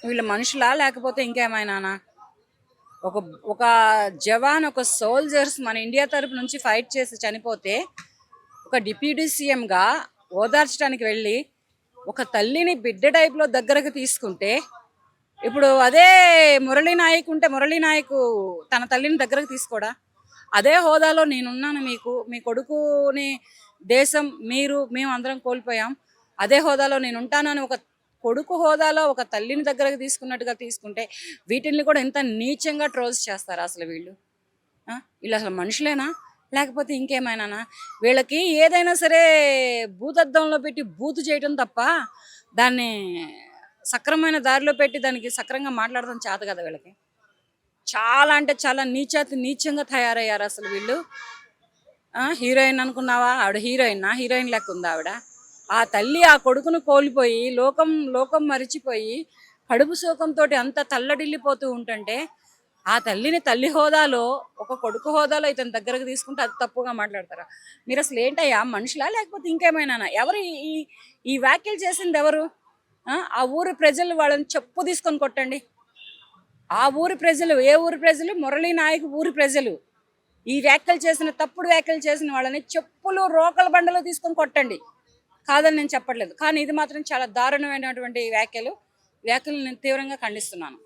వీళ్ళు మనుషులా లేకపోతే ఇంకేమైనానా? ఒక ఒక జవాన్, ఒక సోల్జర్స్ మన ఇండియా తరపు నుంచి ఫైట్ చేసి చనిపోతే ఒక డిప్యూటీ సీఎంగా ఓదార్చడానికి వెళ్ళి ఒక తల్లిని బిడ్డ టైప్లో దగ్గరకు తీసుకుంటే, ఇప్పుడు అదే మురళీ నాయక్ ఉంటే మురళీ నాయక్ తన తల్లిని దగ్గరకు తీసుకోడా? అదే హోదాలో నేనున్నాను, మీకు మీ కొడుకుని దేశం మీరు మేము అందరం కోల్పోయాం, అదే హోదాలో నేను ఉంటానని ఒక కొడుకు హోదాలో ఒక తల్లిని దగ్గరకు తీసుకున్నట్టుగా తీసుకుంటే వీటిని కూడా ఎంత నీచంగా ట్రోల్స్ చేస్తారు అసలు వీళ్ళు. వీళ్ళు అసలు మనుషులేనా లేకపోతే ఇంకేమైనానా? వీళ్ళకి ఏదైనా సరే భూతద్దంలో పెట్టి బూతు చేయడం తప్ప దాన్ని సక్రమైన దారిలో పెట్టి దానికి సక్రంగా మాట్లాడడం చేత కదా వీళ్ళకి. చాలా అంటే చాలా నీచాతి నీచంగా తయారయ్యారు అసలు వీళ్ళు. హీరోయిన్ అనుకున్నావా? ఆవిడ హీరోయిన్ లెక్క ఉంది ఆవిడ. ఆ తల్లి ఆ కొడుకును కోల్పోయి లోకం లోకం మరిచిపోయి కడుపు శోకంతో అంత తల్లడిల్లిపోతూ ఉంటుంటే ఆ తల్లిని తల్లి హోదాలో ఒక కొడుకు హోదాలో ఇతని దగ్గరకు తీసుకుంటే అది తప్పుగా మాట్లాడతారా? మీరు అసలు ఏంటయ్యా, మనుషులా లేకపోతే ఇంకేమైనా? ఎవరు ఈ ఈ వ్యాఖ్యలు చేసింది ఎవరు? ఆ ఊరి ప్రజలు వాళ్ళని చెప్పు తీసుకొని కొట్టండి. ఆ ఊరి ప్రజలు, ఏ ఊరి ప్రజలు? మురళీ నాయక్ ఊరి ప్రజలు ఈ వ్యాఖ్యలు చేసిన, తప్పుడు వ్యాఖ్యలు చేసిన వాళ్ళని చెప్పులు రోకల బండలో తీసుకొని కొట్టండి. కాదని నేను చెప్పట్లేదు, కానీ ఇది మాత్రం చాలా దారుణమైనటువంటి వ్యాఖ్యలు నేను తీవ్రంగా ఖండిస్తున్నాను.